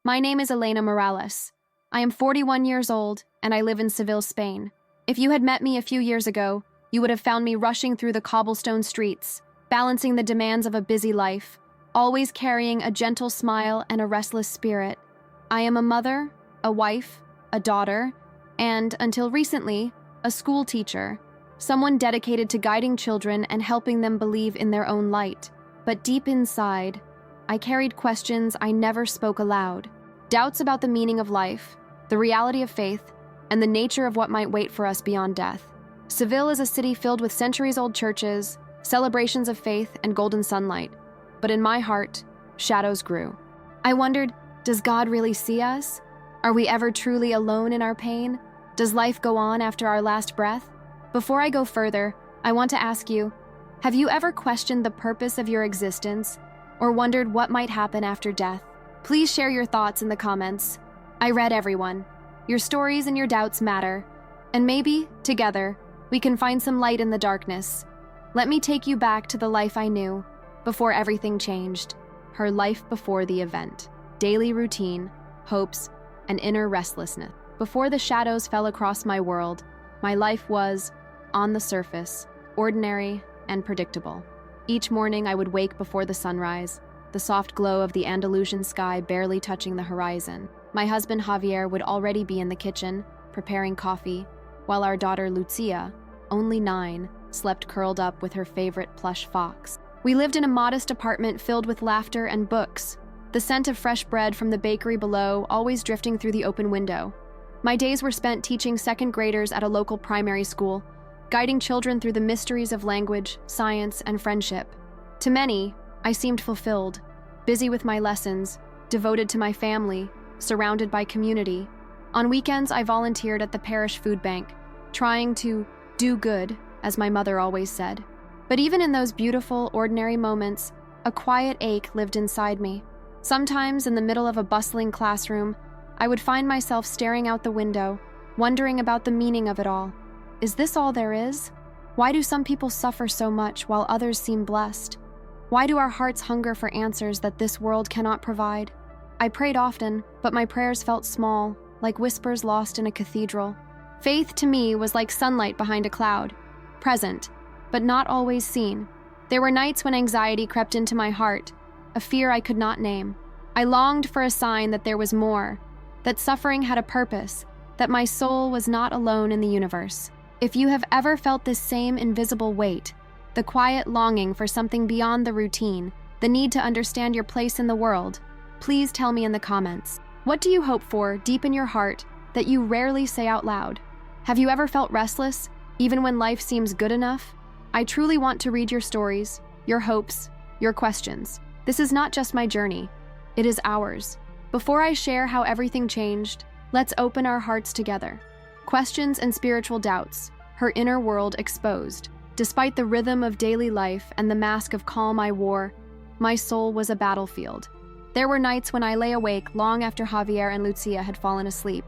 My name is Elena Morales. I am 41 years old, and I live in Seville, Spain. If you had met me a few years ago, you would have found me rushing through the cobblestone streets, balancing the demands of a busy life, always carrying a gentle smile and a restless spirit. I am a mother, a wife, a daughter, and, until recently, a school teacher, someone dedicated to guiding children and helping them believe in their own light. But deep inside, I carried questions I never spoke aloud, doubts about the meaning of life, the reality of faith, and the nature of what might wait for us beyond death. Seville is a city filled with centuries-old churches, celebrations of faith, and golden sunlight. But in my heart, shadows grew. I wondered, does God really see us? Are we ever truly alone in our pain? Does life go on after our last breath? Before I go further, I want to ask you, have you ever questioned the purpose of your existence or wondered what might happen after death? Please share your thoughts in the comments. I read everyone. Your stories and your doubts matter, and maybe, together, we can find some light in the darkness. Let me take you back to the life I knew, before everything changed. Her life before the event. Daily routine, hopes, and inner restlessness. Before the shadows fell across my world, my life was, on the surface, ordinary and predictable. Each morning I would wake before the sunrise, the soft glow of the Andalusian sky barely touching the horizon. My husband Javier would already be in the kitchen, preparing coffee, while our daughter Lucia, only 9, slept curled up with her favorite plush fox. We lived in a modest apartment filled with laughter and books, the scent of fresh bread from the bakery below always drifting through the open window. My days were spent teaching second graders at a local primary school, guiding children through the mysteries of language, science, and friendship. To many, I seemed fulfilled, busy with my lessons, devoted to my family, surrounded by community. On weekends, I volunteered at the parish food bank, trying to do good, as my mother always said. But even in those beautiful, ordinary moments, a quiet ache lived inside me. Sometimes, in the middle of a bustling classroom, I would find myself staring out the window, wondering about the meaning of it all. Is this all there is? Why do some people suffer so much while others seem blessed? Why do our hearts hunger for answers that this world cannot provide? I prayed often, but my prayers felt small, like whispers lost in a cathedral. Faith to me was like sunlight behind a cloud, present, but not always seen. There were nights when anxiety crept into my heart, a fear I could not name. I longed for a sign that there was more, that suffering had a purpose, that my soul was not alone in the universe. If you have ever felt this same invisible weight, the quiet longing for something beyond the routine, the need to understand your place in the world, please tell me in the comments. What do you hope for deep in your heart that you rarely say out loud? Have you ever felt restless, even when life seems good enough? I truly want to read your stories, your hopes, your questions. This is not just my journey, it is ours. Before I share how everything changed, let's open our hearts together. Questions and spiritual doubts, her inner world exposed. Despite the rhythm of daily life and the mask of calm I wore, my soul was a battlefield. There were nights when I lay awake long after Javier and Lucia had fallen asleep,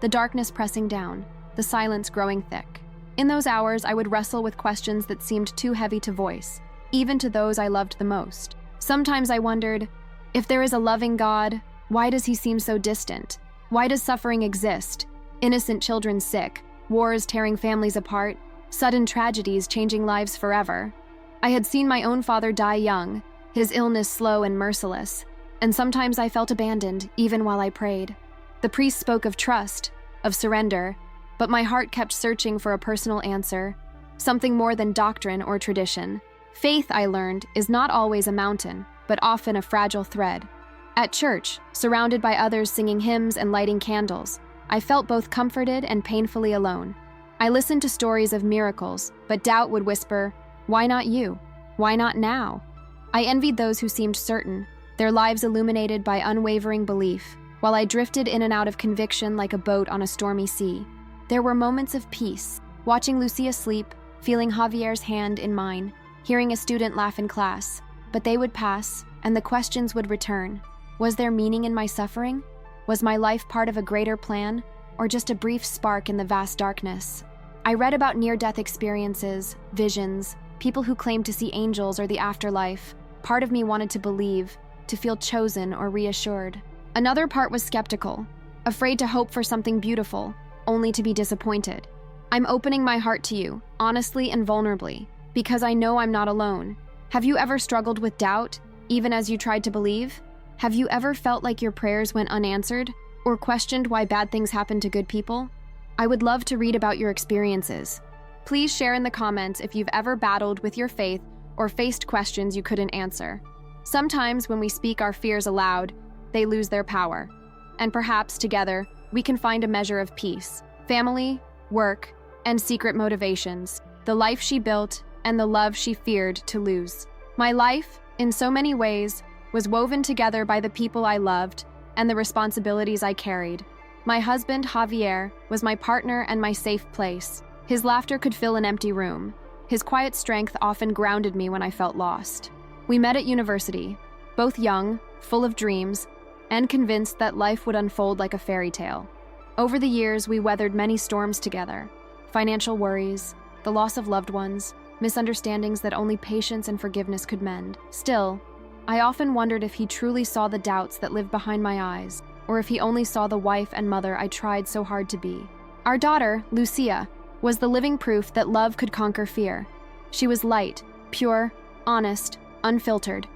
the darkness pressing down, the silence growing thick. In those hours, I would wrestle with questions that seemed too heavy to voice, even to those I loved the most. Sometimes I wondered, if there is a loving God, why does he seem so distant? Why does suffering exist? Innocent children sick, wars tearing families apart, sudden tragedies changing lives forever. I had seen my own father die young, his illness slow and merciless, and sometimes I felt abandoned, even while I prayed. The priest spoke of trust, of surrender, but my heart kept searching for a personal answer, something more than doctrine or tradition. Faith, I learned, is not always a mountain, but often a fragile thread. At church, surrounded by others singing hymns and lighting candles, I felt both comforted and painfully alone. I listened to stories of miracles, but doubt would whisper, "Why not you? Why not now?" I envied those who seemed certain, their lives illuminated by unwavering belief, while I drifted in and out of conviction like a boat on a stormy sea. There were moments of peace, watching Lucia sleep, feeling Javier's hand in mine, hearing a student laugh in class, but they would pass, and the questions would return. Was there meaning in my suffering? Was my life part of a greater plan, or just a brief spark in the vast darkness? I read about near-death experiences, visions, people who claimed to see angels or the afterlife. Part of me wanted to believe, to feel chosen or reassured. Another part was skeptical, afraid to hope for something beautiful, only to be disappointed. I'm opening my heart to you, honestly and vulnerably, because I know I'm not alone. Have you ever struggled with doubt, even as you tried to believe? Have you ever felt like your prayers went unanswered, or questioned why bad things happen to good people? I would love to read about your experiences. Please share in the comments if you've ever battled with your faith or faced questions you couldn't answer. Sometimes when we speak our fears aloud, they lose their power. And perhaps together, we can find a measure of peace. Family, work, and secret motivations. The life she built and the love she feared to lose. My life, in so many ways, was woven together by the people I loved and the responsibilities I carried. My husband, Javier, was my partner and my safe place. His laughter could fill an empty room. His quiet strength often grounded me when I felt lost. We met at university, both young, full of dreams, and convinced that life would unfold like a fairy tale. Over the years, we weathered many storms together. Financial worries, the loss of loved ones, misunderstandings that only patience and forgiveness could mend. Still, I often wondered if he truly saw the doubts that lived behind my eyes, or if he only saw the wife and mother I tried so hard to be. Our daughter, Lucia, was the living proof that love could conquer fear. She was light, pure, honest, unfiltered.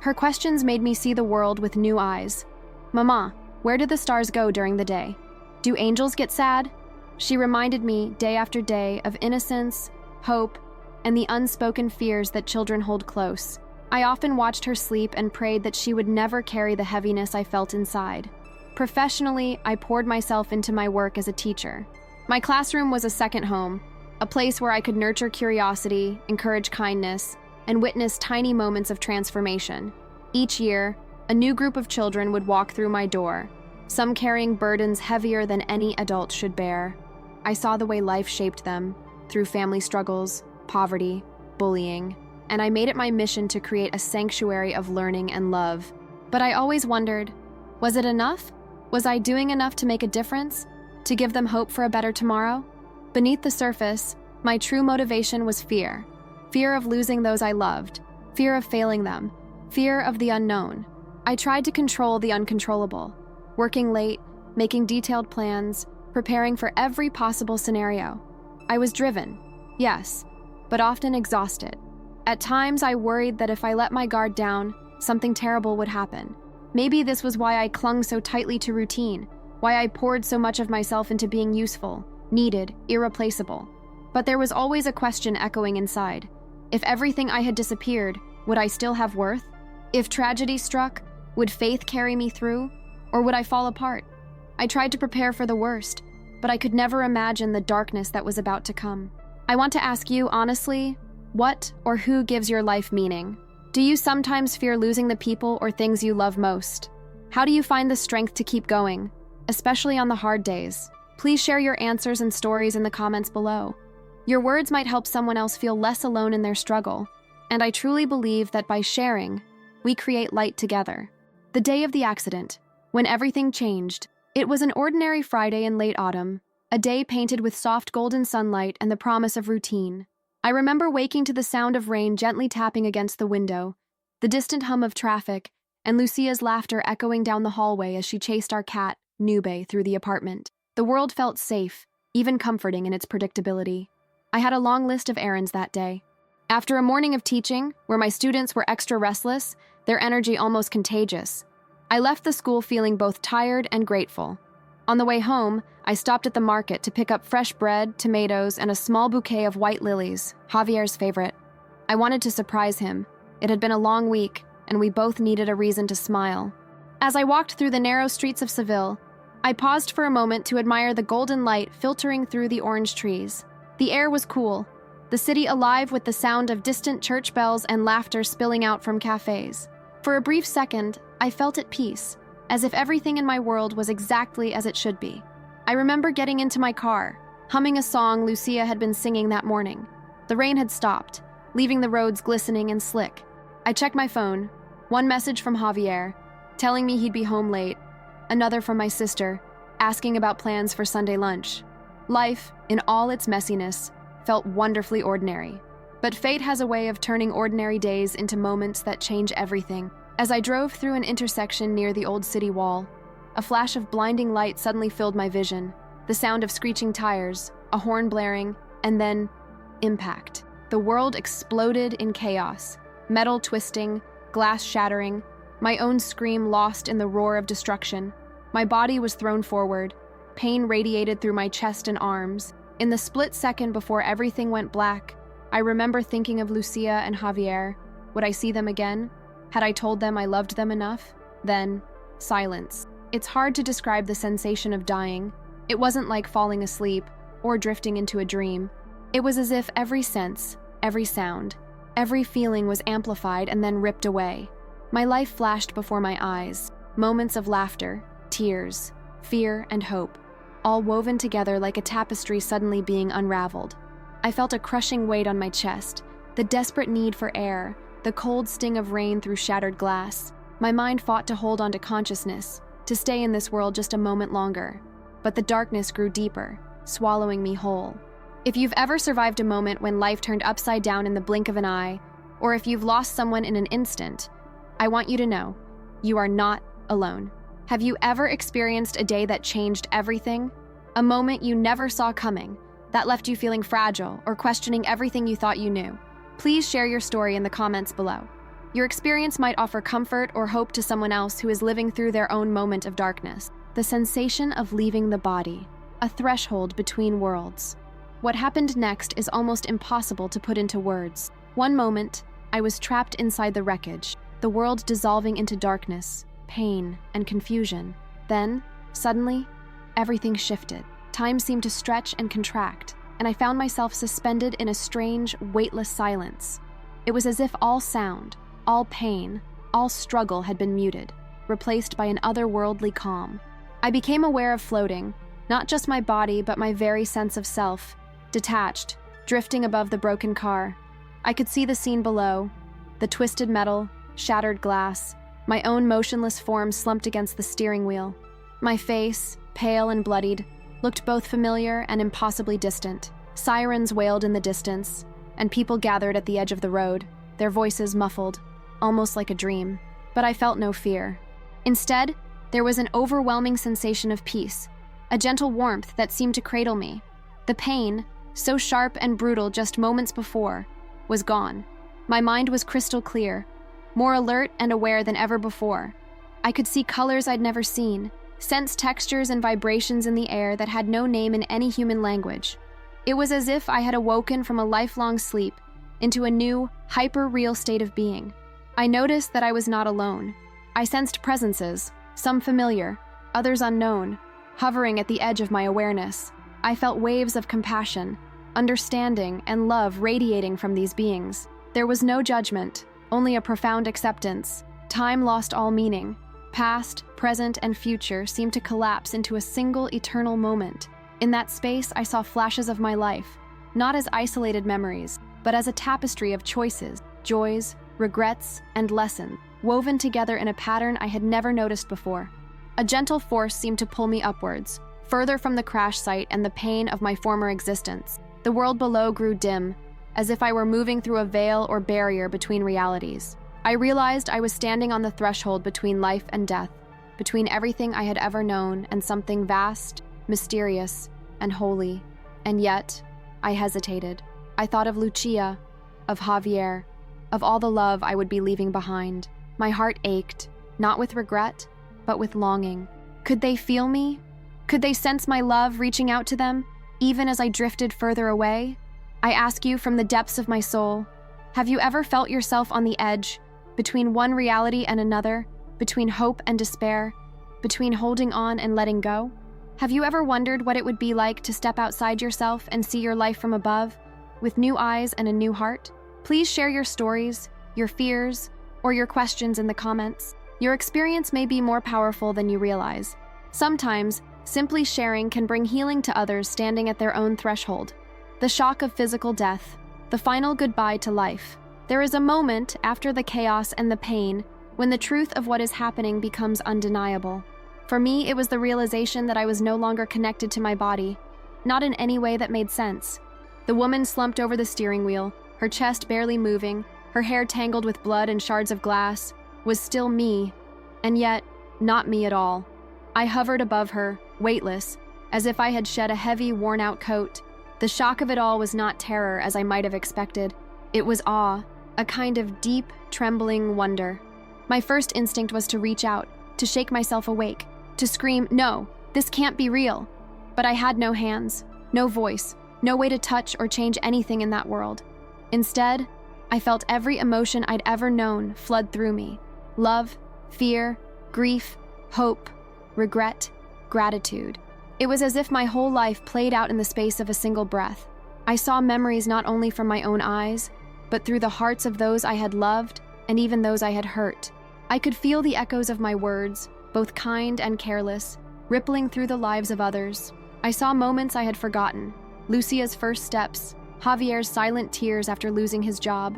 Her questions made me see the world with new eyes. "Mama, where do the stars go during the day? Do angels get sad?" She reminded me day after day of innocence, hope, and the unspoken fears that children hold close. I often watched her sleep and prayed that she would never carry the heaviness I felt inside. Professionally, I poured myself into my work as a teacher. My classroom was a second home, a place where I could nurture curiosity, encourage kindness, and witness tiny moments of transformation. Each year, a new group of children would walk through my door, some carrying burdens heavier than any adult should bear. I saw the way life shaped them, through family struggles, poverty, bullying, and I made it my mission to create a sanctuary of learning and love. But I always wondered, was it enough? Was I doing enough to make a difference? To give them hope for a better tomorrow? Beneath the surface, my true motivation was fear. Fear of losing those I loved, fear of failing them, fear of the unknown. I tried to control the uncontrollable, working late, making detailed plans, preparing for every possible scenario. I was driven, yes, but often exhausted. At times, I worried that if I let my guard down, something terrible would happen. Maybe this was why I clung so tightly to routine, why I poured so much of myself into being useful, needed, irreplaceable. But there was always a question echoing inside. If everything I had disappeared, would I still have worth? If tragedy struck, would faith carry me through? Or would I fall apart? I tried to prepare for the worst, but I could never imagine the darkness that was about to come. I want to ask you, honestly, what or who gives your life meaning? Do you sometimes fear losing the people or things you love most? How do you find the strength to keep going, especially on the hard days? Please share your answers and stories in the comments below. Your words might help someone else feel less alone in their struggle, and I truly believe that by sharing, we create light together. The day of the accident, when everything changed, it was an ordinary Friday in late autumn, a day painted with soft golden sunlight and the promise of routine. I remember waking to the sound of rain gently tapping against the window, the distant hum of traffic, and Lucia's laughter echoing down the hallway as she chased our cat, Nube, through the apartment. The world felt safe, even comforting in its predictability. I had a long list of errands that day. After a morning of teaching, where my students were extra restless, their energy almost contagious, I left the school feeling both tired and grateful. On the way home, I stopped at the market to pick up fresh bread, tomatoes, and a small bouquet of white lilies, Javier's favorite. I wanted to surprise him. It had been a long week, and we both needed a reason to smile. As I walked through the narrow streets of Seville, I paused for a moment to admire the golden light filtering through the orange trees. The air was cool, the city alive with the sound of distant church bells and laughter spilling out from cafes. For a brief second, I felt at peace, as if everything in my world was exactly as it should be. I remember getting into my car, humming a song Lucia had been singing that morning. The rain had stopped, leaving the roads glistening and slick. I checked my phone, one message from Javier, telling me he'd be home late, another from my sister, asking about plans for Sunday lunch. Life, in all its messiness, felt wonderfully ordinary. But fate has a way of turning ordinary days into moments that change everything. As I drove through an intersection near the old city wall, A flash of blinding light suddenly filled my vision. The sound of screeching tires, a horn blaring, and then impact. The world exploded in chaos. Metal twisting, glass shattering, my own scream lost in the roar of destruction. My body was thrown forward. Pain radiated through my chest and arms. In the split second before everything went black, I remember thinking of Lucia and Javier. Would I see them again? Had I told them I loved them enough? Then, silence. It's hard to describe the sensation of dying. It wasn't like falling asleep or drifting into a dream. It was as if every sense, every sound, every feeling was amplified and then ripped away. My life flashed before my eyes, moments of laughter, tears, fear, and hope, all woven together like a tapestry suddenly being unraveled. I felt a crushing weight on my chest, the desperate need for air, the cold sting of rain through shattered glass. My mind fought to hold on to consciousness, to stay in this world just a moment longer. But the darkness grew deeper, swallowing me whole. If you've ever survived a moment when life turned upside down in the blink of an eye, or if you've lost someone in an instant, I want you to know, you are not alone. Have you ever experienced a day that changed everything? A moment you never saw coming, that left you feeling fragile or questioning everything you thought you knew? Please share your story in the comments below. Your experience might offer comfort or hope to someone else who is living through their own moment of darkness. The sensation of leaving the body, a threshold between worlds. What happened next is almost impossible to put into words. One moment, I was trapped inside the wreckage, the world dissolving into darkness, pain, and confusion. Then, suddenly, everything shifted. Time seemed to stretch and contract, and I found myself suspended in a strange, weightless silence. It was as if all sound, all pain, all struggle had been muted, replaced by an otherworldly calm. I became aware of floating, not just my body, but my very sense of self, detached, drifting above the broken car. I could see the scene below, the twisted metal, shattered glass, my own motionless form slumped against the steering wheel. My face, pale and bloodied, looked both familiar and impossibly distant. Sirens wailed in the distance, and people gathered at the edge of the road, their voices muffled, almost like a dream. But I felt no fear. Instead, there was an overwhelming sensation of peace, a gentle warmth that seemed to cradle me. The pain, so sharp and brutal just moments before, was gone. My mind was crystal clear, more alert and aware than ever before. I could see colors I'd never seen, sense textures and vibrations in the air that had no name in any human language. It was as if I had awoken from a lifelong sleep into a new, hyper-real state of being. I noticed that I was not alone. I sensed presences, some familiar, others unknown, hovering at the edge of my awareness. I felt waves of compassion, understanding, and love radiating from these beings. There was no judgment, only a profound acceptance. Time lost all meaning. Past, present, and future seemed to collapse into a single eternal moment. In that space, I saw flashes of my life, not as isolated memories, but as a tapestry of choices, joys, regrets, and lessons, woven together in a pattern I had never noticed before. A gentle force seemed to pull me upwards, further from the crash site and the pain of my former existence. The world below grew dim, as if I were moving through a veil or barrier between realities. I realized I was standing on the threshold between life and death, between everything I had ever known and something vast, mysterious, and holy. And yet, I hesitated. I thought of Lucia, of Javier, of all the love I would be leaving behind. My heart ached, not with regret, but with longing. Could they feel me? Could they sense my love reaching out to them, even as I drifted further away? I ask you from the depths of my soul, have you ever felt yourself on the edge, between one reality and another, between hope and despair, between holding on and letting go? Have you ever wondered what it would be like to step outside yourself and see your life from above, with new eyes and a new heart? Please share your stories, your fears, or your questions in the comments. Your experience may be more powerful than you realize. Sometimes, simply sharing can bring healing to others standing at their own threshold. The shock of physical death, the final goodbye to life. There is a moment after the chaos and the pain when the truth of what is happening becomes undeniable. For me, it was the realization that I was no longer connected to my body, not in any way that made sense. The woman slumped over the steering wheel, her chest barely moving, her hair tangled with blood and shards of glass, was still me, and yet not me at all. I hovered above her, weightless, as if I had shed a heavy, worn-out coat. The shock of it all was not terror, as I might have expected. It was awe, a kind of deep, trembling wonder. My first instinct was to reach out, to shake myself awake, to scream, "No, this can't be real." But I had no hands, no voice, no way to touch or change anything in that world. Instead, I felt every emotion I'd ever known flood through me. Love, fear, grief, hope, regret, gratitude. It was as if my whole life played out in the space of a single breath. I saw memories not only from my own eyes, but through the hearts of those I had loved and even those I had hurt. I could feel the echoes of my words, both kind and careless, rippling through the lives of others. I saw moments I had forgotten: Lucia's first steps, Javier's silent tears after losing his job,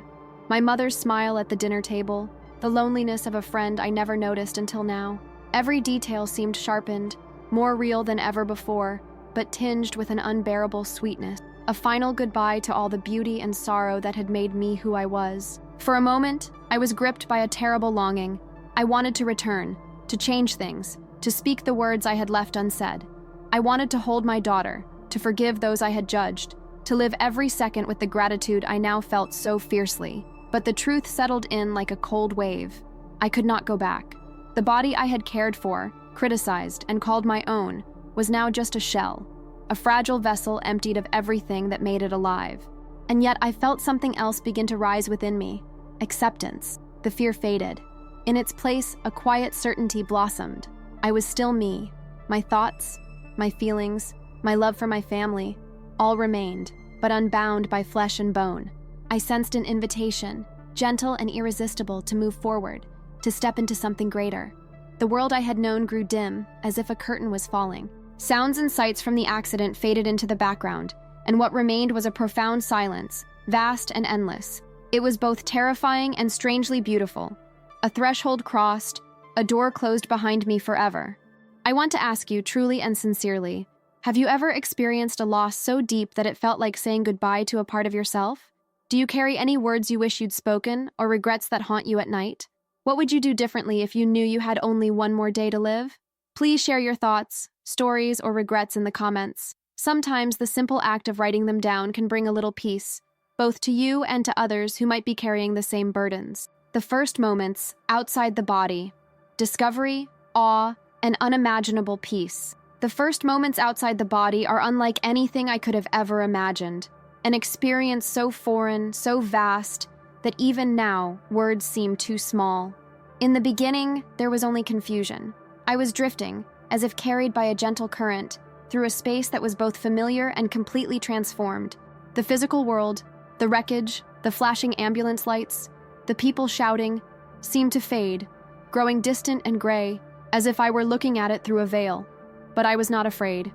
my mother's smile at the dinner table, the loneliness of a friend I never noticed until now. Every detail seemed sharpened, more real than ever before, but tinged with an unbearable sweetness. A final goodbye to all the beauty and sorrow that had made me who I was. For a moment, I was gripped by a terrible longing. I wanted to return, to change things, to speak the words I had left unsaid. I wanted to hold my daughter, to forgive those I had judged, to live every second with the gratitude I now felt so fiercely. But the truth settled in like a cold wave. I could not go back. The body I had cared for, criticized, and called my own was now just a shell, a fragile vessel emptied of everything that made it alive. And yet I felt something else begin to rise within me: acceptance. The fear faded. In its place, a quiet certainty blossomed. I was still me. My thoughts, my feelings, my love for my family, all remained, but unbound by flesh and bone. I sensed an invitation, gentle and irresistible, to move forward, to step into something greater. The world I had known grew dim, as if a curtain was falling. Sounds and sights from the accident faded into the background, and what remained was a profound silence, vast and endless. It was both terrifying and strangely beautiful. A threshold crossed, a door closed behind me forever. I want to ask you, truly and sincerely, have you ever experienced a loss so deep that it felt like saying goodbye to a part of yourself? Do you carry any words you wish you'd spoken, or regrets that haunt you at night? What would you do differently if you knew you had only one more day to live? Please share your thoughts, stories, or regrets in the comments. Sometimes the simple act of writing them down can bring a little peace, both to you and to others who might be carrying the same burdens. The first moments, outside the body: discovery, awe, and unimaginable peace. The first moments outside the body are unlike anything I could have ever imagined. An experience so foreign, so vast, that even now, words seem too small. In the beginning, there was only confusion. I was drifting, as if carried by a gentle current, through a space that was both familiar and completely transformed. The physical world, the wreckage, the flashing ambulance lights, the people shouting, seemed to fade, growing distant and gray, as if I were looking at it through a veil. But I was not afraid.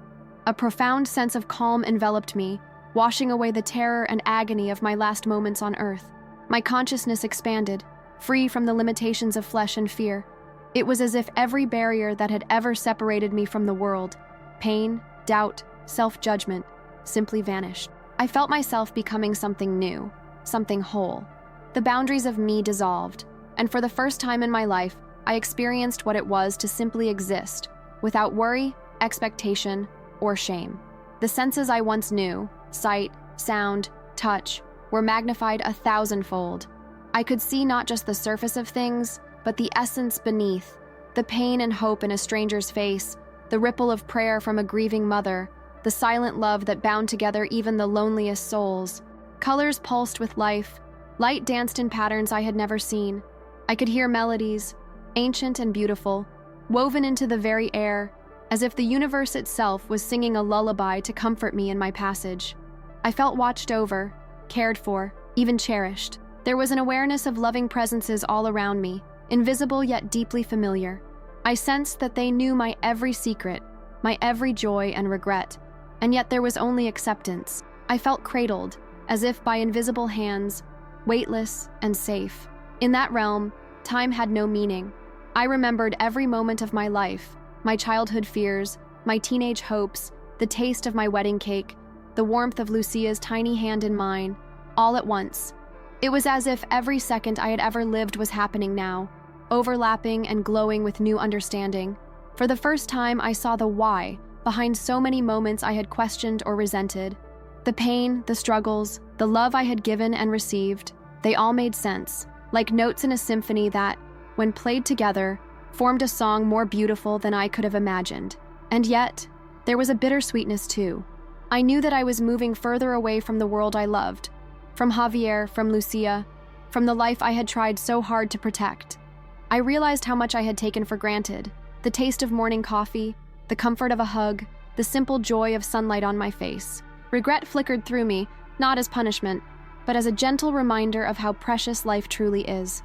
A profound sense of calm enveloped me, washing away the terror and agony of my last moments on Earth. My consciousness expanded, free from the limitations of flesh and fear. It was as if every barrier that had ever separated me from the world, pain, doubt, self-judgment, simply vanished. I felt myself becoming something new, something whole. The boundaries of me dissolved, and for the first time in my life, I experienced what it was to simply exist, without worry, expectation, or shame. The senses I once knew, sight, sound, touch, were magnified 1,000-fold. I could see not just the surface of things, but the essence beneath, the pain and hope in a stranger's face, the ripple of prayer from a grieving mother, the silent love that bound together even the loneliest souls. Colors pulsed with life, light danced in patterns I had never seen. I could hear melodies, ancient and beautiful, woven into the very air, as if the universe itself was singing a lullaby to comfort me in my passage. I felt watched over, cared for, even cherished. There was an awareness of loving presences all around me, invisible yet deeply familiar. I sensed that they knew my every secret, my every joy and regret, and yet there was only acceptance. I felt cradled, as if by invisible hands, weightless and safe. In that realm, time had no meaning. I remembered every moment of my life, my childhood fears, my teenage hopes, the taste of my wedding cake, the warmth of Lucia's tiny hand in mine, all at once. It was as if every second I had ever lived was happening now, overlapping and glowing with new understanding. For the first time, I saw the why behind so many moments I had questioned or resented. The pain, the struggles, the love I had given and received, they all made sense, like notes in a symphony that, when played together, formed a song more beautiful than I could have imagined. And yet, there was a bittersweetness too. I knew that I was moving further away from the world I loved, from Javier, from Lucia, from the life I had tried so hard to protect. I realized how much I had taken for granted: the taste of morning coffee, the comfort of a hug, the simple joy of sunlight on my face. Regret flickered through me, not as punishment, but as a gentle reminder of how precious life truly is.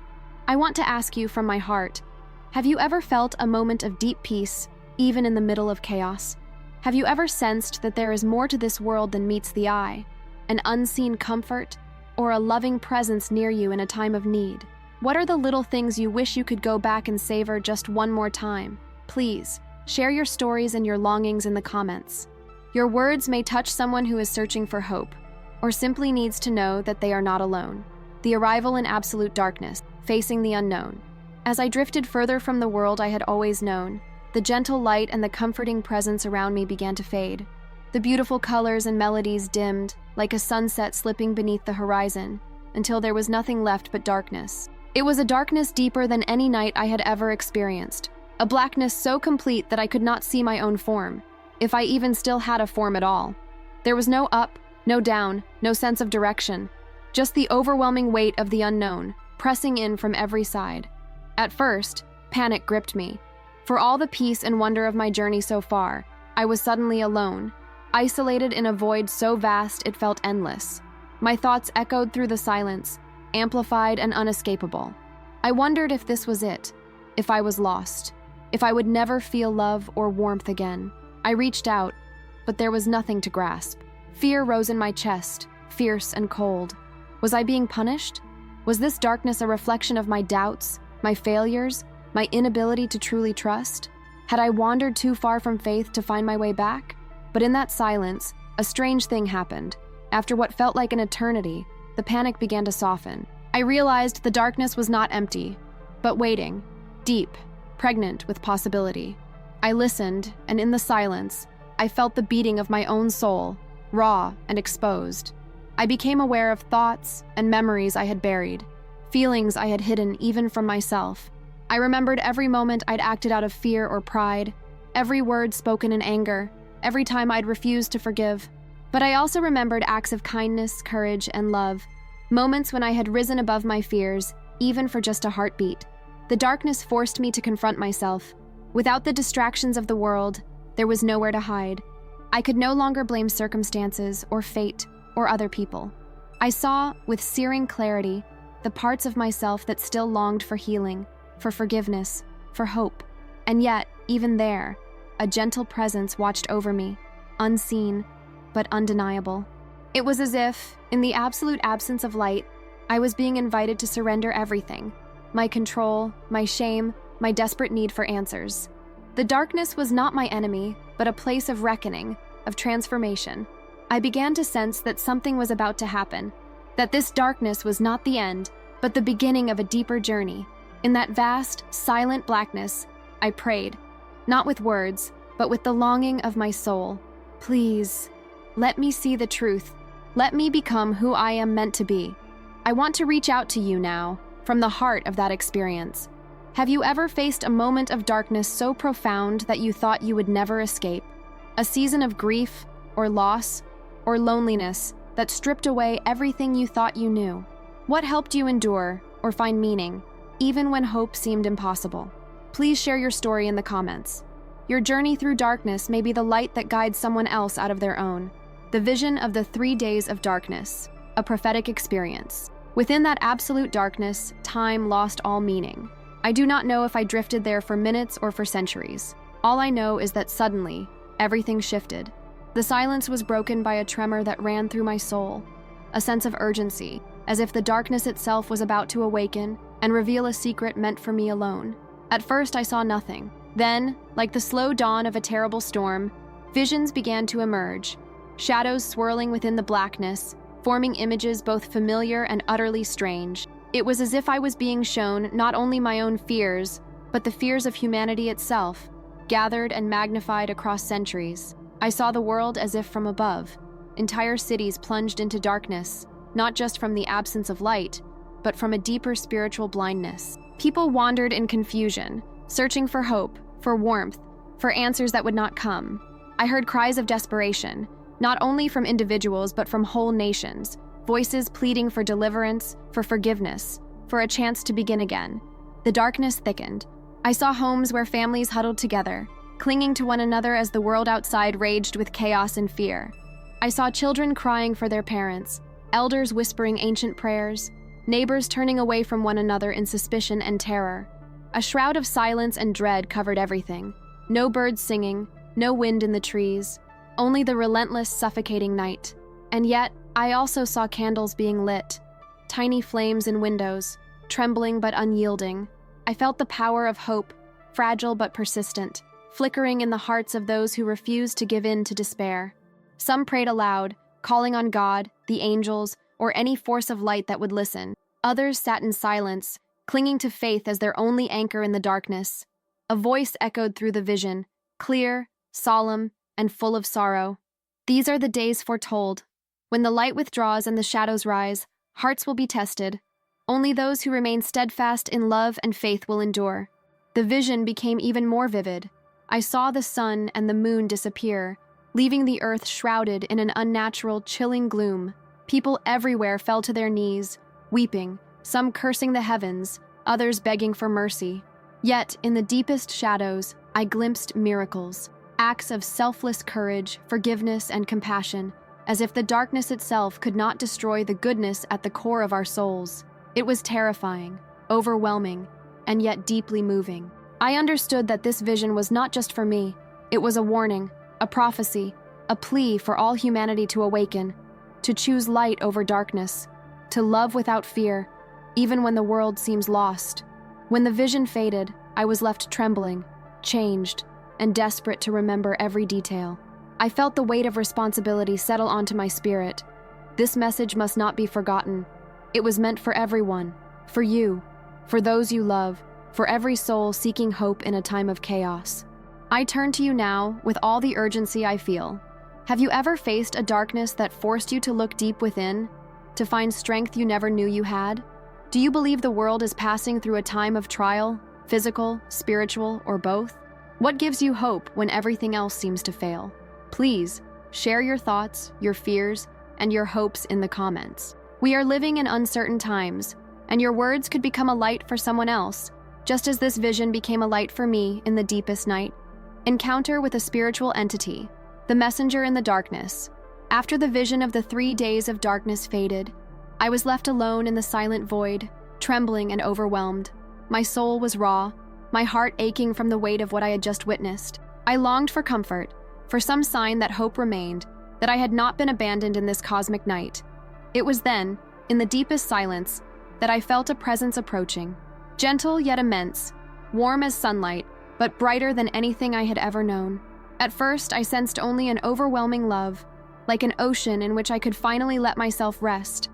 I want to ask you from my heart, have you ever felt a moment of deep peace, even in the middle of chaos? Have you ever sensed that there is more to this world than meets the eye, an unseen comfort, or a loving presence near you in a time of need? What are the little things you wish you could go back and savor just one more time? Please, share your stories and your longings in the comments. Your words may touch someone who is searching for hope, or simply needs to know that they are not alone. The arrival in absolute darkness, facing the unknown. As I drifted further from the world I had always known, the gentle light and the comforting presence around me began to fade. The beautiful colors and melodies dimmed, like a sunset slipping beneath the horizon, until there was nothing left but darkness. It was a darkness deeper than any night I had ever experienced, a blackness so complete that I could not see my own form, if I even still had a form at all. There was no up, no down, no sense of direction, just the overwhelming weight of the unknown, pressing in from every side. At first, panic gripped me. For all the peace and wonder of my journey so far, I was suddenly alone, isolated in a void so vast it felt endless. My thoughts echoed through the silence, amplified and unescapable. I wondered if this was it, if I was lost, if I would never feel love or warmth again. I reached out, but there was nothing to grasp. Fear rose in my chest, fierce and cold. Was I being punished? Was this darkness a reflection of my doubts, my failures, my inability to truly trust? Had I wandered too far from faith to find my way back? But in that silence, a strange thing happened. After what felt like an eternity, the panic began to soften. I realized the darkness was not empty, but waiting, deep, pregnant with possibility. I listened, and in the silence, I felt the beating of my own soul, raw and exposed. I became aware of thoughts and memories I had buried, feelings I had hidden even from myself. I remembered every moment I'd acted out of fear or pride, every word spoken in anger, every time I'd refused to forgive. But I also remembered acts of kindness, courage, and love, moments when I had risen above my fears, even for just a heartbeat. The darkness forced me to confront myself. Without the distractions of the world, there was nowhere to hide. I could no longer blame circumstances or fate or other people. I saw, with searing clarity, the parts of myself that still longed for healing, for forgiveness, for hope. And yet, even there, a gentle presence watched over me, unseen, but undeniable. It was as if, in the absolute absence of light, I was being invited to surrender everything: my control, my shame, my desperate need for answers. The darkness was not my enemy, but a place of reckoning, of transformation. I began to sense that something was about to happen, that this darkness was not the end, but the beginning of a deeper journey. In that vast, silent blackness, I prayed, not with words, but with the longing of my soul. Please, let me see the truth. Let me become who I am meant to be. I want to reach out to you now, from the heart of that experience. Have you ever faced a moment of darkness so profound that you thought you would never escape? A season of grief, or loss, or loneliness that stripped away everything you thought you knew? What helped you endure or find meaning, even when hope seemed impossible? Please share your story in the comments. Your journey through darkness may be the light that guides someone else out of their own. The vision of the 3 days of darkness, a prophetic experience. Within that absolute darkness, time lost all meaning. I do not know if I drifted there for minutes or for centuries. All I know is that suddenly, everything shifted. The silence was broken by a tremor that ran through my soul, a sense of urgency, as if the darkness itself was about to awaken and reveal a secret meant for me alone. At first, I saw nothing. Then, like the slow dawn of a terrible storm, visions began to emerge, shadows swirling within the blackness, forming images both familiar and utterly strange. It was as if I was being shown not only my own fears, but the fears of humanity itself, gathered and magnified across centuries. I saw the world as if from above. Entire cities plunged into darkness, not just from the absence of light, but from a deeper spiritual blindness. People wandered in confusion, searching for hope, for warmth, for answers that would not come. I heard cries of desperation, not only from individuals but from whole nations, voices pleading for deliverance, for forgiveness, for a chance to begin again. The darkness thickened. I saw homes where families huddled together, clinging to one another as the world outside raged with chaos and fear. I saw children crying for their parents, elders whispering ancient prayers, neighbors turning away from one another in suspicion and terror. A shroud of silence and dread covered everything. No birds singing, no wind in the trees, only the relentless, suffocating night. And yet, I also saw candles being lit, tiny flames in windows, trembling but unyielding. I felt the power of hope, fragile but persistent, flickering in the hearts of those who refused to give in to despair. Some prayed aloud, calling on God, the angels, or any force of light that would listen. Others sat in silence, clinging to faith as their only anchor in the darkness. A voice echoed through the vision, clear, solemn, and full of sorrow. These are the days foretold. When the light withdraws and the shadows rise, hearts will be tested. Only those who remain steadfast in love and faith will endure. The vision became even more vivid. I saw the sun and the moon disappear, leaving the earth shrouded in an unnatural, chilling gloom. People everywhere fell to their knees, weeping, some cursing the heavens, others begging for mercy. Yet, in the deepest shadows, I glimpsed miracles, acts of selfless courage, forgiveness, and compassion, as if the darkness itself could not destroy the goodness at the core of our souls. It was terrifying, overwhelming, and yet deeply moving. I understood that this vision was not just for me. It was a warning, a prophecy, a plea for all humanity to awaken, to choose light over darkness, to love without fear, even when the world seems lost. When the vision faded, I was left trembling, changed, and desperate to remember every detail. I felt the weight of responsibility settle onto my spirit. This message must not be forgotten. It was meant for everyone, for you, for those you love, for every soul seeking hope in a time of chaos. I turn to you now with all the urgency I feel. Have you ever faced a darkness that forced you to look deep within, to find strength you never knew you had? Do you believe the world is passing through a time of trial, physical, spiritual, or both? What gives you hope when everything else seems to fail? Please, share your thoughts, your fears, and your hopes in the comments. We are living in uncertain times, and your words could become a light for someone else, just as this vision became a light for me in the deepest night. Encounter with a spiritual entity, the messenger in the darkness. After the vision of the 3 days of darkness faded, I was left alone in the silent void, trembling and overwhelmed. My soul was raw, my heart aching from the weight of what I had just witnessed. I longed for comfort, for some sign that hope remained, that I had not been abandoned in this cosmic night. It was then, in the deepest silence, that I felt a presence approaching, gentle yet immense, warm as sunlight, but brighter than anything I had ever known. At first, I sensed only an overwhelming love, like an ocean in which I could finally let myself rest.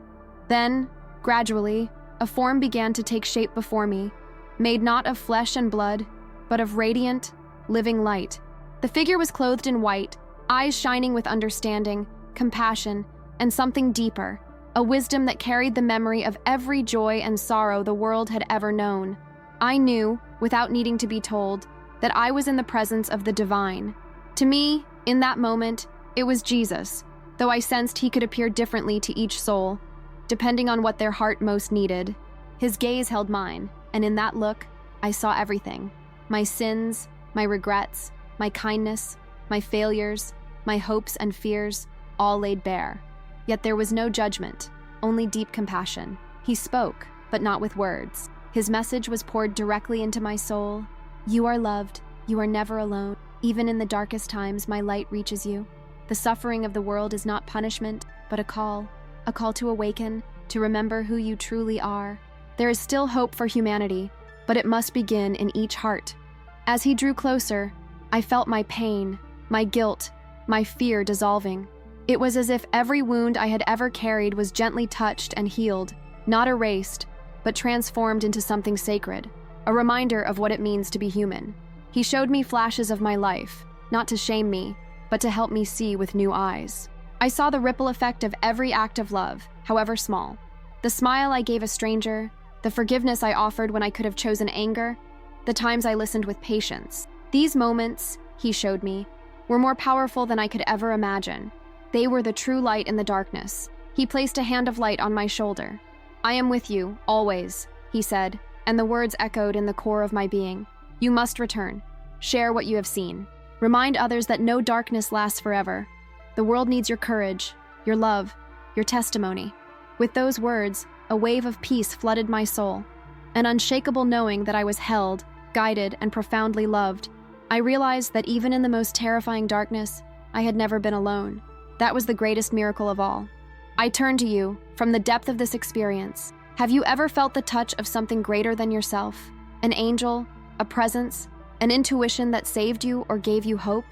Then, gradually, a form began to take shape before me, made not of flesh and blood, but of radiant, living light. The figure was clothed in white, eyes shining with understanding, compassion, and something deeper, a wisdom that carried the memory of every joy and sorrow the world had ever known. I knew, without needing to be told, that I was in the presence of the divine. To me, in that moment, it was Jesus, though I sensed he could appear differently to each soul, depending on what their heart most needed. His gaze held mine, and in that look, I saw everything. My sins, my regrets, my kindness, my failures, my hopes and fears, all laid bare. Yet there was no judgment, only deep compassion. He spoke, but not with words. His message was poured directly into my soul. You are loved. You are never alone. Even in the darkest times, my light reaches you. The suffering of the world is not punishment, but a call to awaken, to remember who you truly are. There is still hope for humanity, but it must begin in each heart. As he drew closer, I felt my pain, my guilt, my fear dissolving. It was as if every wound I had ever carried was gently touched and healed, not erased, but transformed into something sacred, a reminder of what it means to be human. He showed me flashes of my life, not to shame me, but to help me see with new eyes. I saw the ripple effect of every act of love, however small. The smile I gave a stranger, the forgiveness I offered when I could have chosen anger, the times I listened with patience. These moments, he showed me, were more powerful than I could ever imagine. They were the true light in the darkness. He placed a hand of light on my shoulder. "I am with you, always," he said, and the words echoed in the core of my being. "You must return. Share what you have seen. Remind others that no darkness lasts forever. The world needs your courage, your love, your testimony." With those words, a wave of peace flooded my soul, an unshakable knowing that I was held, guided, and profoundly loved. I realized that even in the most terrifying darkness, I had never been alone. That was the greatest miracle of all. I turn to you, from the depth of this experience. Have you ever felt the touch of something greater than yourself? An angel, a presence, an intuition that saved you or gave you hope?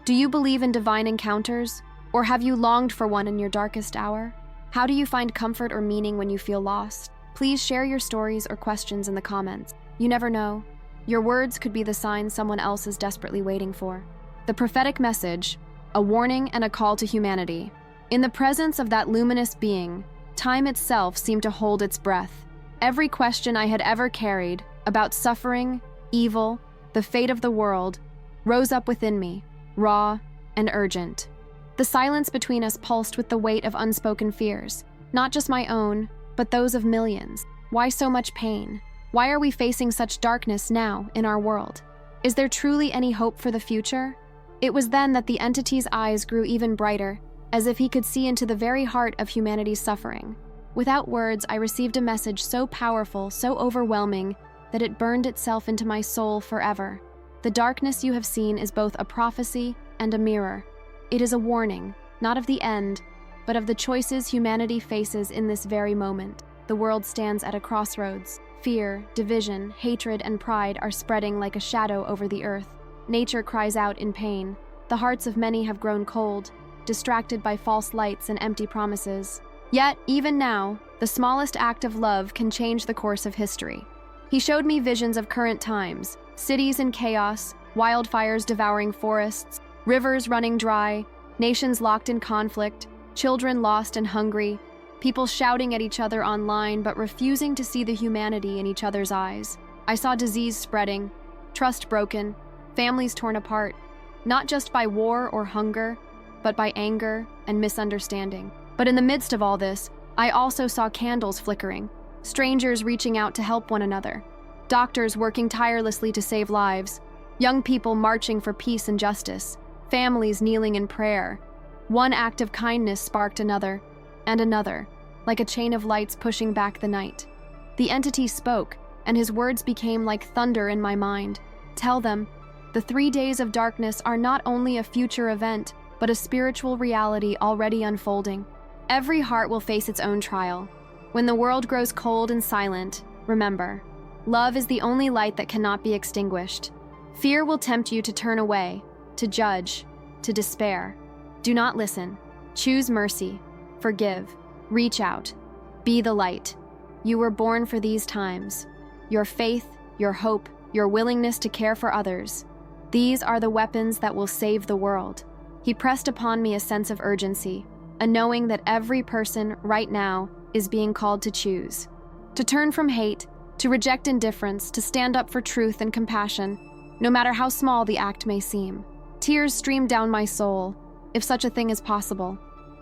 Do you believe in divine encounters? Or have you longed for one in your darkest hour? How do you find comfort or meaning when you feel lost? Please share your stories or questions in the comments. You never know. Your words could be the sign someone else is desperately waiting for. The prophetic message, a warning and a call to humanity. In the presence of that luminous being, time itself seemed to hold its breath. Every question I had ever carried about suffering, evil, the fate of the world, rose up within me, raw and urgent. The silence between us pulsed with the weight of unspoken fears, not just my own, but those of millions. Why so much pain? Why are we facing such darkness now in our world? Is there truly any hope for the future? It was then that the entity's eyes grew even brighter, as if he could see into the very heart of humanity's suffering. Without words, I received a message so powerful, so overwhelming, that it burned itself into my soul forever. The darkness you have seen is both a prophecy and a mirror. It is a warning, not of the end, but of the choices humanity faces in this very moment. The world stands at a crossroads. Fear, division, hatred, and pride are spreading like a shadow over the earth. Nature cries out in pain. The hearts of many have grown cold, distracted by false lights and empty promises. Yet, even now, the smallest act of love can change the course of history. He showed me visions of current times, cities in chaos, wildfires devouring forests, rivers running dry, nations locked in conflict, children lost and hungry, people shouting at each other online but refusing to see the humanity in each other's eyes. I saw disease spreading, trust broken, families torn apart, not just by war or hunger, but by anger and misunderstanding. But in the midst of all this, I also saw candles flickering, strangers reaching out to help one another, doctors working tirelessly to save lives, young people marching for peace and justice, families kneeling in prayer. One act of kindness sparked another, and another, like a chain of lights pushing back the night. The entity spoke, and his words became like thunder in my mind. Tell them, the 3 days of darkness are not only a future event, but a spiritual reality already unfolding. Every heart will face its own trial. When the world grows cold and silent, remember, love is the only light that cannot be extinguished. Fear will tempt you to turn away, to judge, to despair. Do not listen. Choose mercy. Forgive. Reach out. Be the light. You were born for these times. Your faith, your hope, your willingness to care for others. These are the weapons that will save the world. He pressed upon me a sense of urgency, a knowing that every person right now is being called to choose. To turn from hate, to reject indifference, to stand up for truth and compassion, no matter how small the act may seem. Tears streamed down my soul, if such a thing is possible.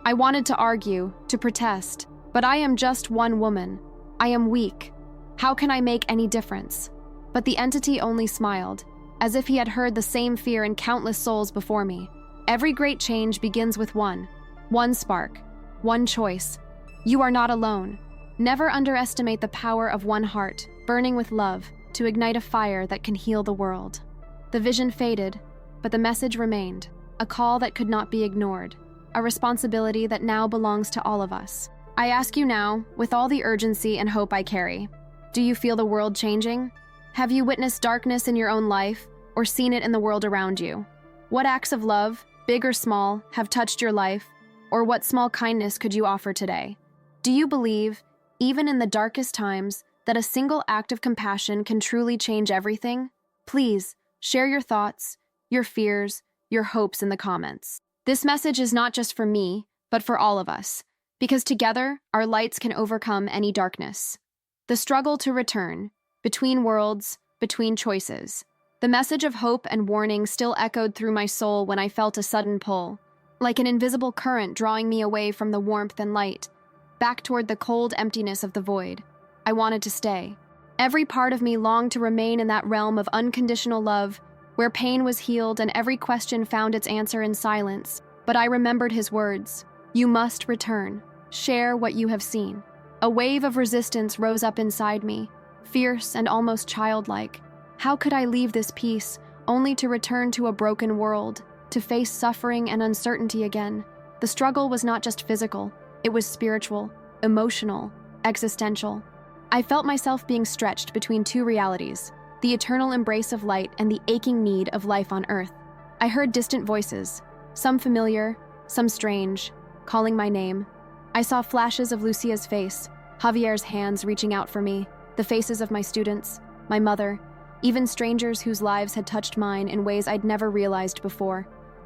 I wanted to argue, to protest, but I am just one woman. I am weak. How can I make any difference? But the entity only smiled, as if he had heard the same fear in countless souls before me. Every great change begins with one spark, one choice. You are not alone. Never underestimate the power of one heart, burning with love, to ignite a fire that can heal the world. The vision faded, but the message remained, a call that could not be ignored, a responsibility that now belongs to all of us. I ask you now, with all the urgency and hope I carry, do you feel the world changing? Have you witnessed darkness in your own life, or seen it in the world around you? What acts of love, big or small, have touched your life, or what small kindness could you offer today? Do you believe, even in the darkest times, that a single act of compassion can truly change everything? Please, Share your thoughts, your fears, your hopes in the comments. This message is not just for me, but for all of us, because together, our lights can overcome any darkness. The struggle to return, between worlds, between choices. The message of hope and warning still echoed through my soul when I felt a sudden pull, like an invisible current drawing me away from the warmth and light, back toward the cold emptiness of the void. I wanted to stay. Every part of me longed to remain in that realm of unconditional love, where pain was healed and every question found its answer in silence. But I remembered his words, "You must return. Share what you have seen." A wave of resistance rose up inside me, fierce and almost childlike. How could I leave this peace, only to return to a broken world, to face suffering and uncertainty again? The struggle was not just physical, it was spiritual, emotional, existential. I felt myself being stretched between two realities, the eternal embrace of light and the aching need of life on earth. I heard distant voices, some familiar, some strange, calling my name. I saw flashes of Lucia's face, Javier's hands reaching out for me, the faces of my students, my mother, even strangers whose lives had touched mine in ways I'd never realized before.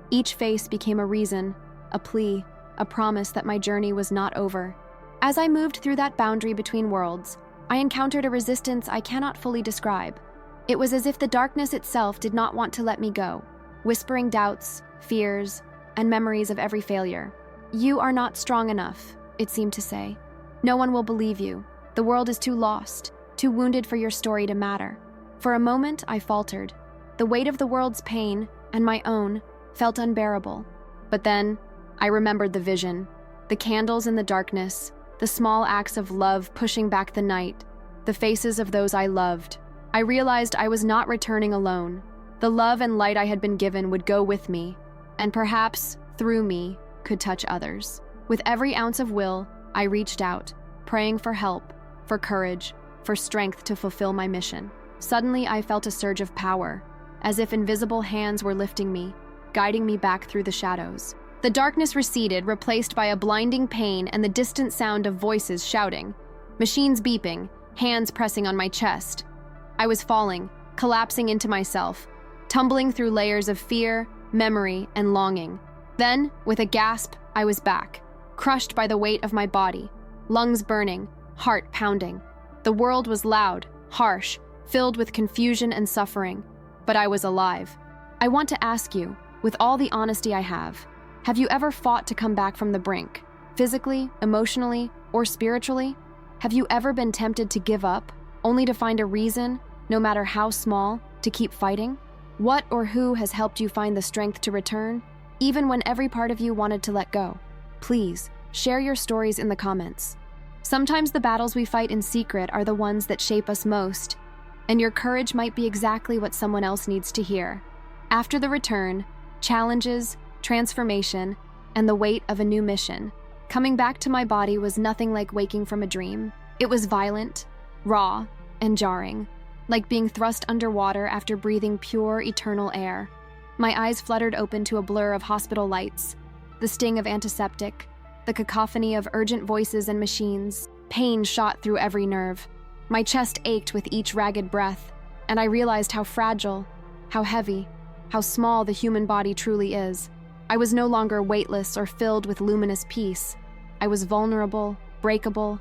Each face became a reason, a plea, a promise that my journey was not over. As I moved through that boundary between worlds, I encountered a resistance I cannot fully describe. It was as if the darkness itself did not want to let me go, whispering doubts, fears, and memories of every failure. "You are not strong enough," it seemed to say. "No one will believe you. The world is too lost, too wounded for your story to matter." For a moment, I faltered. The weight of the world's pain, and my own, felt unbearable. But then, I remembered the vision, the candles in the darkness, the small acts of love pushing back the night, the faces of those I loved. I realized I was not returning alone. The love and light I had been given would go with me, and perhaps, through me, could touch others. With every ounce of will, I reached out, praying for help, for courage, for strength to fulfill my mission. Suddenly, I felt a surge of power, as if invisible hands were lifting me, guiding me back through the shadows. The darkness receded, replaced by a blinding pain and the distant sound of voices shouting, machines beeping, hands pressing on my chest. I was falling, collapsing into myself, tumbling through layers of fear, memory, and longing. Then, with a gasp, I was back, crushed by the weight of my body, lungs burning, heart pounding. The world was loud, harsh, filled with confusion and suffering, but I was alive. I want to ask you, with all the honesty I have you ever fought to come back from the brink? Physically, emotionally, or spiritually? Have you ever been tempted to give up, only to find a reason, no matter how small, to keep fighting? What or who has helped you find the strength to return, even when every part of you wanted to let go? Please, share your stories in the comments. Sometimes the battles we fight in secret are the ones that shape us most, and your courage might be exactly what someone else needs to hear. After the return, challenges, transformation, and the weight of a new mission, coming back to my body was nothing like waking from a dream. It was violent, raw, and jarring, like being thrust underwater after breathing pure, eternal air. My eyes fluttered open to a blur of hospital lights, the sting of antiseptic, the cacophony of urgent voices and machines. Pain shot through every nerve. My chest ached with each ragged breath, and I realized how fragile, how heavy, how small the human body truly is. I was no longer weightless or filled with luminous peace. I was vulnerable, breakable,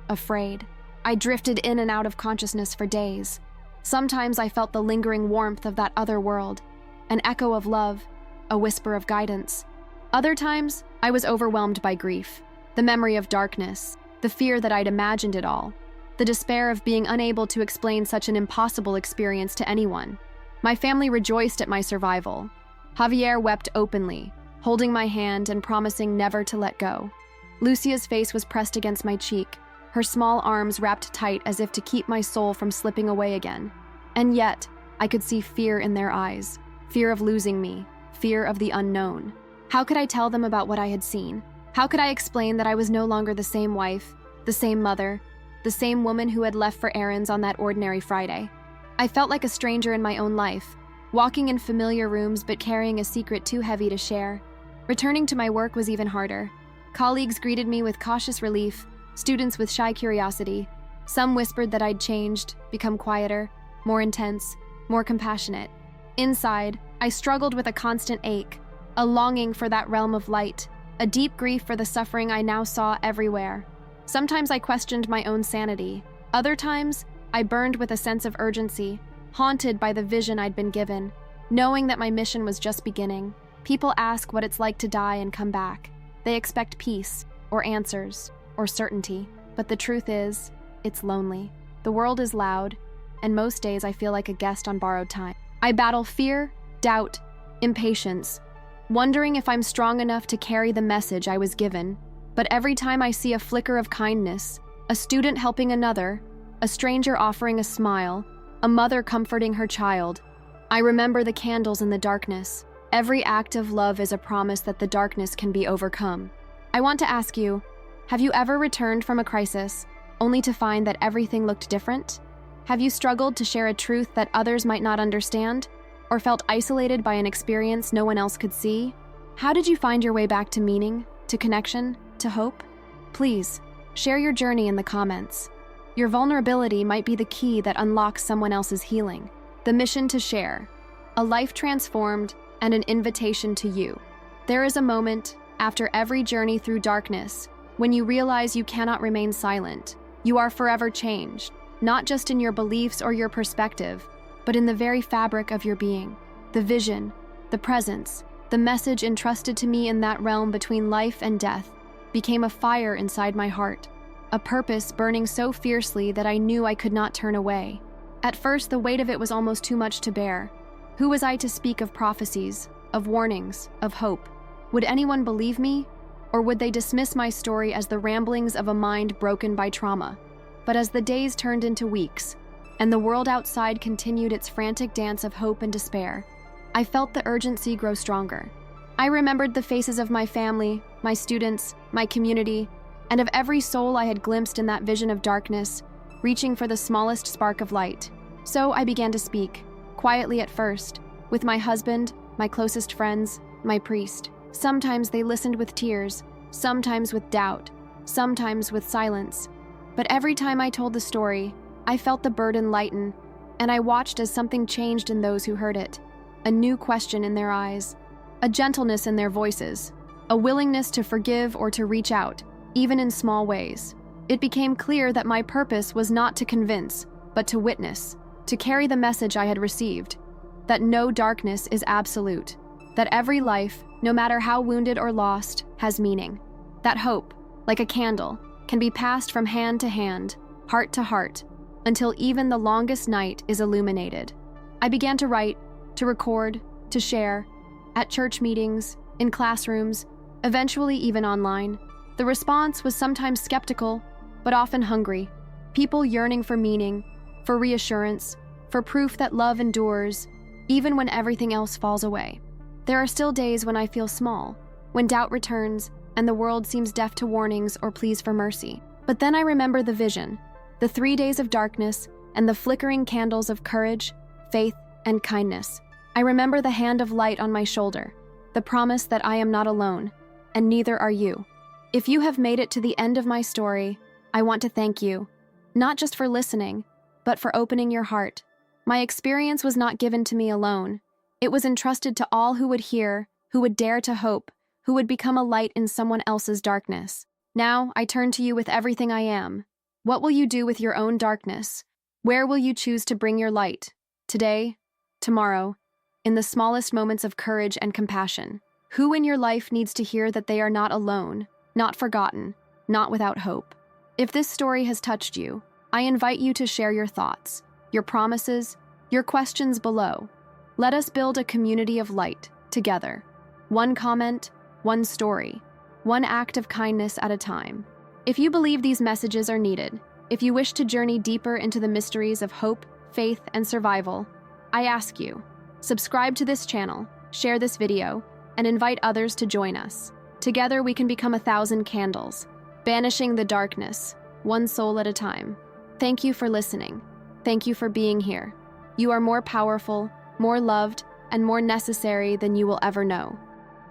afraid. I drifted in and out of consciousness for days. Sometimes I felt the lingering warmth of that other world, an echo of love, a whisper of guidance. Other times, I was overwhelmed by grief, the memory of darkness, the fear that I'd imagined it all, the despair of being unable to explain such an impossible experience to anyone. My family rejoiced at my survival. Javier wept openly, holding my hand and promising never to let go. Lucia's face was pressed against my cheek, her small arms wrapped tight as if to keep my soul from slipping away again. And yet, I could see fear in their eyes, fear of losing me, fear of the unknown. How could I tell them about what I had seen? How could I explain that I was no longer the same wife, the same mother, the same woman who had left for errands on that ordinary Friday? I felt like a stranger in my own life, walking in familiar rooms but carrying a secret too heavy to share. Returning to my work was even harder. Colleagues greeted me with cautious relief, students with shy curiosity. Some whispered that I'd changed, become quieter, more intense, more compassionate. Inside, I struggled with a constant ache, a longing for that realm of light, a deep grief for the suffering I now saw everywhere. Sometimes I questioned my own sanity. Other times, I burned with a sense of urgency, haunted by the vision I'd been given, knowing that my mission was just beginning. People ask what it's like to die and come back. They expect peace, or answers, or certainty. But the truth is, it's lonely. The world is loud, and most days I feel like a guest on borrowed time. I battle fear, doubt, impatience, wondering if I'm strong enough to carry the message I was given. But every time I see a flicker of kindness, a student helping another, a stranger offering a smile, a mother comforting her child, I remember the candles in the darkness. Every act of love is a promise that the darkness can be overcome. I want to ask you, have you ever returned from a crisis only to find that everything looked different? Have you struggled to share a truth that others might not understand, or felt isolated by an experience no one else could see? How did you find your way back to meaning, to connection, to hope? Please, share your journey in the comments. Your vulnerability might be the key that unlocks someone else's healing. The mission to share, a life transformed, and an invitation to you. There is a moment, after every journey through darkness, when you realize you cannot remain silent. You are forever changed, not just in your beliefs or your perspective, but in the very fabric of your being. The vision, the presence, the message entrusted to me in that realm between life and death became a fire inside my heart, a purpose burning so fiercely that I knew I could not turn away. At first, the weight of it was almost too much to bear. Who was I to speak of prophecies, of warnings, of hope? Would anyone believe me? Or would they dismiss my story as the ramblings of a mind broken by trauma? But as the days turned into weeks, and the world outside continued its frantic dance of hope and despair, I felt the urgency grow stronger. I remembered the faces of my family, my students, my community, and of every soul I had glimpsed in that vision of darkness, reaching for the smallest spark of light. So I began to speak, quietly at first, with my husband, my closest friends, my priest. Sometimes they listened with tears, sometimes with doubt, sometimes with silence. But every time I told the story, I felt the burden lighten, and I watched as something changed in those who heard it. A new question in their eyes, a gentleness in their voices, a willingness to forgive or to reach out, even in small ways. It became clear that my purpose was not to convince, but to witness, to carry the message I had received, that no darkness is absolute, that every life, no matter how wounded or lost, has meaning, that hope, like a candle, can be passed from hand to hand, heart to heart, until even the longest night is illuminated. I began to write, to record, to share, at church meetings, in classrooms, eventually even online. The response was sometimes skeptical, but often hungry. People yearning for meaning, for reassurance, for proof that love endures, even when everything else falls away. There are still days when I feel small, when doubt returns and the world seems deaf to warnings or pleas for mercy. But then I remember the vision, the 3 days of darkness and the flickering candles of courage, faith, and kindness. I remember the hand of light on my shoulder, the promise that I am not alone, and neither are you. If you have made it to the end of my story, I want to thank you, not just for listening, but for opening your heart. My experience was not given to me alone. It was entrusted to all who would hear, who would dare to hope, who would become a light in someone else's darkness. Now, I turn to you with everything I am. What will you do with your own darkness? Where will you choose to bring your light? Today? Tomorrow? In the smallest moments of courage and compassion? Who in your life needs to hear that they are not alone, not forgotten, not without hope? If this story has touched you, I invite you to share your thoughts, your promises, your questions below. Let us build a community of light together. One comment, one story, one act of kindness at a time. If you believe these messages are needed, if you wish to journey deeper into the mysteries of hope, faith, and survival, I ask you, subscribe to this channel, share this video, and invite others to join us. Together we can become 1,000 candles, banishing the darkness, one soul at a time. Thank you for listening. Thank you for being here. You are more powerful, more loved, and more necessary than you will ever know.